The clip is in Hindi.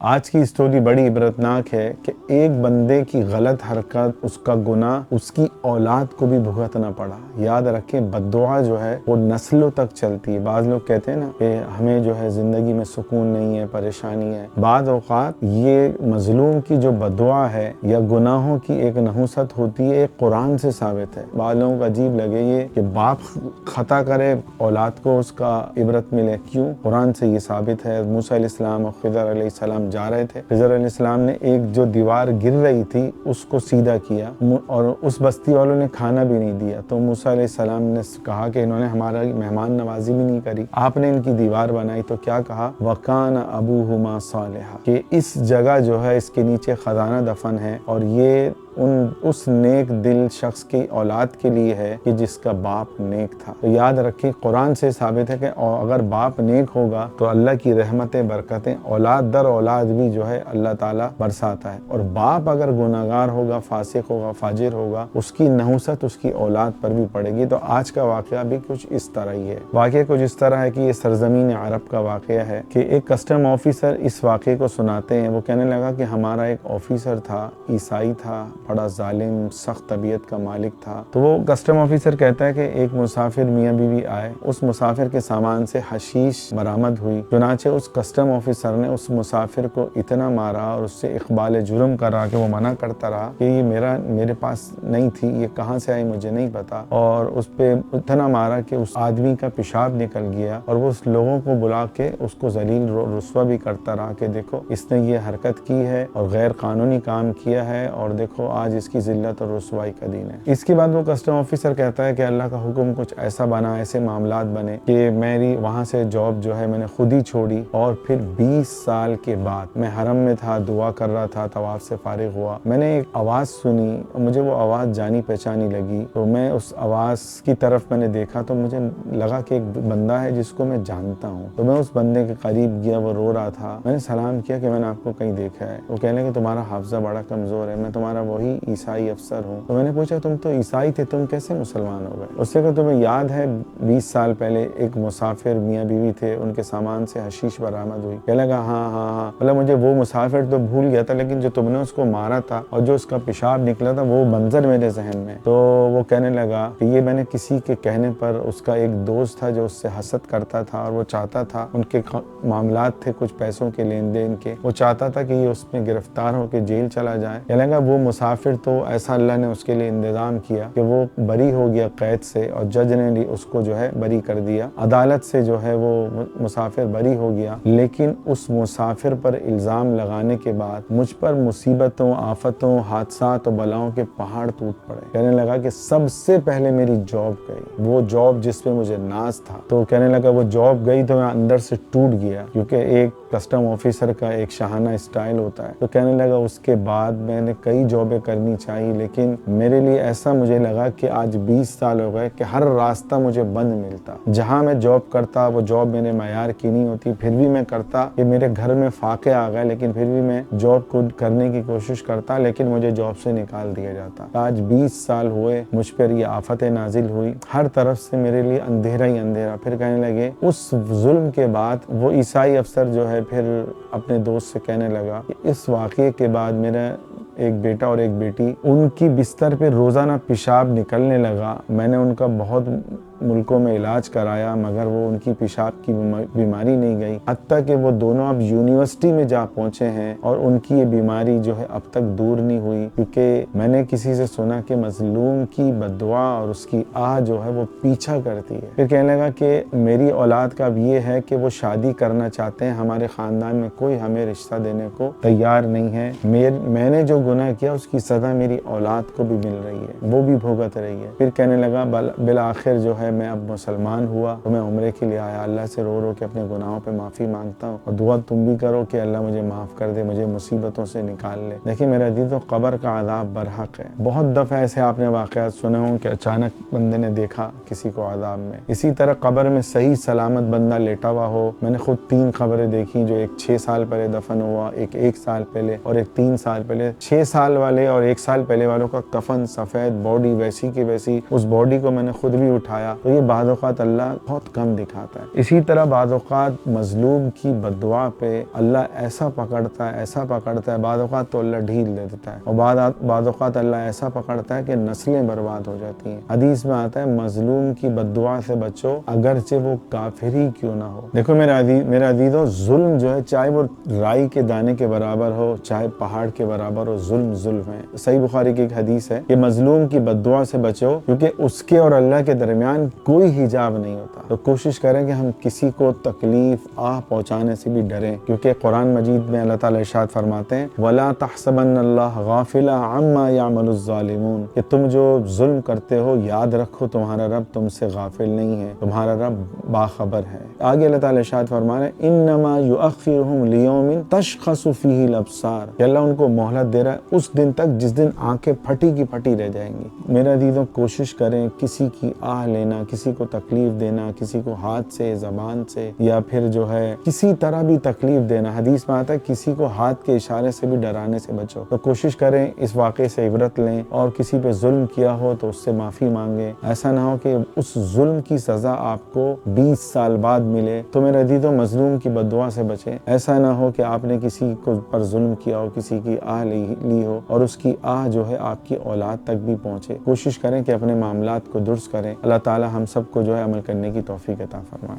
आज की स्टोरी बड़ी इबरतनाक है कि एक बंदे की गलत हरकत, उसका गुनाह उसकी औलाद को भी भुगतना पड़ा। याद रखें, बद्दुआ जो है वो नस्लों तक चलती है। बाज़ लोग कहते हैं ना कि हमें जो है ज़िंदगी में सुकून नहीं है, परेशानी है। बाज़ औक़ात ये मज़लूम की जो बद्दुआ है या गुनाहों की एक नहुसत होती है, एक कुरान से साबित है। बाज़ लोगों को अजीब लगे ये कि बाप खता करे औलाद को उसका इबरत मिले, क्यों? कुरान से ये साबित है। मूसा अलैहिस्सलाम और खिज़र अलैहिस्सलाम जा रहे थे। खिज़र अलैहिस्सलाम ने एक जो दीवार गिर रही थी उसको सीधा किया और उस बस्ती वालों ने खाना भी नहीं दिया। तो मूसा अलैहिस्सलाम ने कहा कि इन्होंने हमारा मेहमान नवाजी भी नहीं करी, आपने इनकी दीवार बनाई। तो क्या कहा? वकान अबूहुमा सालिहा, कि इस जगह जो है इसके नीचे खजाना दफन है और ये उस नेक दिल शख्स की औलाद के लिए है कि जिसका बाप नेक था। तो याद रखिए, कुरान से साबित है कि अगर बाप नेक होगा तो अल्लाह की रहमतें, बरकतें औलाद दर औलाद भी जो है अल्लाह ताला बरसाता है। और बाप अगर गुनाहगार होगा, फासिक होगा, फाजिर होगा, उसकी नहुसत उसकी औलाद पर भी पड़ेगी। तो आज का वाक़या भी कुछ इस तरह ही है। वाक़या कुछ इस तरह है कि ये सरजमीन अरब का वाक़या है कि एक कस्टम ऑफिसर इस वाक़े को सुनाते हैं। वो कहने लगा कि हमारा एक ऑफिसर था, ईसाई था, बड़ा जालिम सख्त तबीयत का मालिक था। तो वो कस्टम ऑफिसर कहता है कि एक मुसाफिर मियाँ बीवी आए, उस मुसाफिर के सामान से हशीश बरामद हुई। चुनाचे उस कस्टम ऑफिसर ने उस मुसाफिर को इतना मारा और उससे इकबाल जुर्म करा कि वो मना करता रहा कि ये मेरे पास नहीं थी, ये कहाँ से आई मुझे नहीं पता। और उस पे इतना मारा कि उस आदमी का पेशाब निकल गया और वो उस लोगों को बुला के उसको जलील रुस्वा भी करता रहा कि देखो इसने ये हरकत की है और गैर कानूनी काम किया है और देखो आज इसकी जिल्लत और रुसवाई का दिन है। इसके बाद वो कस्टम ऑफिसर कहता है कि अल्लाह का हुक्म कुछ ऐसा बना, ऐसे मामलात बने कि मेरी वहाँ से जॉब जो है मैंने खुद ही छोड़ी और फिर 20 साल के बाद मैं हरम में था, दुआ कर रहा था, तवाफ से फारिग हुआ, मैंने एक आवाज़ सुनी और मुझे वो आवाज़ जानी पहचानी लगी। तो मैं उस आवाज़ की तरफ मैंने देखा तो मुझे लगा कि एक बंदा है जिसको मैं जानता हूँ। तो मैं उस बंदे के करीब गया, वो रो रहा था। मैंने सलाम किया कि मैंने आपको कहीं देखा है। वो कहने कि तुम्हारा हाफजा बड़ा कमज़ोर है, मैं तुम्हारा वही ईसाई अफसर हूँ। तो मैंने पूछा तुम तो ईसाई थे, तुम कैसे मुसलमान हो गए? उससे कहा तुम्हें याद है 20 साल पहले एक मुसाफिर मियाँ बीवी थे, उनके सामान से हशीश बरामद हुई? कहने लगा हाँ। मतलब मुझे वो मुसाफिर तो भूल गया था, लेकिन जो तुमने उसको मारा था और जो उसका पेशाब निकला था वो मंजर मेरे जहन में। तो वो कहने लगा कि ये मैंने किसी के कहने पर, उसका एक दोस्त था जो उससे हसद करता था और वो चाहता था, उनके मामलात थे कुछ पैसों के लेन देन के, वो चाहता था कि ये उसमें गिरफ्तार होकर जेल चला जाए। कहने लगा वो मुसाफिर तो ऐसा अल्लाह ने उसके लिए इंतज़ाम किया कि वो बरी हो गया कैद से और जज ने उसको जो है बरी कर दिया। अदालत से जो है वो मुसाफिर बरी हो गया, लेकिन उस मुसाफिर पर इल्ज़ाम लगाने के बाद मुझ पर मुसीबतों, आफतों, हादसात और बलाओं के पहाड़ टूट पड़े। कहने लगा कि सबसे पहले मेरी जॉब गई, वो जॉब जिस पे मुझे नाज था। तो कहने लगा वो जॉब गई तो मैं अंदर से टूट गया, क्योंकि एक कस्टम ऑफिसर का एक शाहाना स्टाइल होता है। तो कहने लगा उसके बाद मैंने कई जॉबें करनी चाहिए, लेकिन मेरे लिए ऐसा मुझे लगा कि आज 20 साल हो गए कि हर रास्ता मुझे बंद मिलता। जहाँ मैं जॉब करता वो जॉब मेरे मायार की नहीं होती, फिर भी मैं करता। कि मेरे घर में फाके आ गए, लेकिन फिर भी मैं जॉब को करने की कोशिश करता, लेकिन मुझे जॉब से निकाल दिया जाता। आज 20 साल हुए, मुझ पर ये आफतें नाजिल हुई, हर तरफ से मेरे लिए अंधेरा ही अंधेरा। फिर कहने लगे उस जुल्म के बाद वो ईसाई अफसर जो है फिर अपने दोस्त से कहने लगा कि इस वाक़ये के बाद मेरा एक बेटा और एक बेटी, उनकी बिस्तर पे रोज़ाना पेशाब निकलने लगा। मैंने उनका बहुत मुल्कों में इलाज कराया, मगर वो उनकी पेशाब की बीमारी नहीं गई। हत्ता कि वो दोनों अब यूनिवर्सिटी में जा पहुँचे हैं और उनकी ये बीमारी जो है अब तक दूर नहीं हुई, क्योंकि मैंने किसी से सुना कि मजलूम की बद्दुआ और उसकी आह जो है वो पीछा करती है। फिर कहने लगा कि मेरी औलाद का अब ये है कि वो शादी करना चाहते हैं, हमारे ख़ानदान में कोई हमें रिश्ता देने को तैयार नहीं है। मैंने जो गुनाह किया उसकी सज़ा मेरी औलाद को भी मिल रही है, वो भी भुगत रही है। फिर कहने लगा बिल आखिर जो है मैं अब मुसलमान हुआ तो मैं उम्रे के लिए आया, अल्लाह से रो रो के अपने गुनाहों पे माफ़ी मांगता हूँ और दुआ तुम भी करो कि अल्लाह मुझे माफ़ कर दे, मुझे मुसीबतों से निकाल ले। देखिए मेरा दिल तो कब्र का अज़ाब बरहक है। बहुत दफ़ा ऐसे आपने वाक़यात सुने हों कि अचानक बंदे ने देखा किसी को अज़ाब में। इसी तरह कब्र में सही सलामत बंदा लेटा हुआ हो। मैंने खुद 3 खबरें देखी, जो एक 6 साल पहले दफन हुआ, एक 1 साल पहले और एक 3 साल पहले। 6 साल वाले और 1 साल पहले वालों का कफन सफ़ेद, बॉडी वैसी की वैसी। उस बॉडी को मैंने खुद भी उठाया तो ये बाद औक़ात अल्लाह बहुत कम दिखाता है। इसी तरह बाद औक़ात मजलूम की बद्दुआ पे अल्लाह ऐसा पकड़ता है, बाद औक़ात तो अल्लाह ढील दे देता है, और बाद औक़ात अल्लाह ऐसा पकड़ता है कि नस्लें बर्बाद हो जाती हैं। हदीस में आता है मजलूम की बद्दुआ से बचो अगरचे वो काफिर ही क्यों ना हो। देखो मेरा अजीजों, जुल्म जो है चाहे वो राई के दाने के बराबर हो, चाहे पहाड़ के बराबर हो, जुल्म है। सही बुखारी की एक हदीस है कि मजलूम की बद्दुआ से बचो क्योंकि उसके और अल्लाह के दरमियान कोई हिजाब नहीं होता। तो कोशिश करें कि हम किसी को तकलीफ पहुंचाने से भी डरें, क्योंकि कुरान मजीद में अल्लाह ताला इरशाद फरमाते हैं वला तहसबन्नल्लाह गाफिला अम्मा यामलुज़्ज़ालिमून, कि तुम जो जुल्म करते हो याद रखो तुम्हारा रब तुमसे गाफिल नहीं है, तुम्हारा रब बाखबर है। आगे अल्लाह ताला इरशाद फरमा रहे हैं इन्नमा युअख्खिरुहुम लियौमिन तशख़सु फ़ीहिल अब्सार, कि अल्लाह उनको मोहलत दे रहा है उस दिन तक जिस दिन आंखें फटी की फटी रह जाएंगी। मेरे अजीजों, कोशिश करें किसी की आह लेना, किसी को तकलीफ देना, किसी को हाथ से, ज़बान से, या फिर जो है किसी तरह भी तकलीफ देना, हदीस में आता है किसी को हाथ के इशारे से भी डराने से बचो। तो कोशिश करें इस वाक़े से इबरत लें, और किसी पे जुल्म किया हो तो उससे माफ़ी मांगे। ऐसा ना हो कि उस जुल्म की सज़ा आपको 20 साल बाद मिले। तो मेरे अजीजों, मजलूम की बद्दुआ से बचें। ऐसा ना हो कि आपने किसी को पर जुल्म किया हो, किसी की आह ली हो और उसकी आह जो है आपकी औलाद तक भी पहुँचे। कोशिश करें कि अपने मामलात को दुरुस्त करें। अल्लाह ताला हम सबको जो है अमल करने की तौफीक अता फरमाए।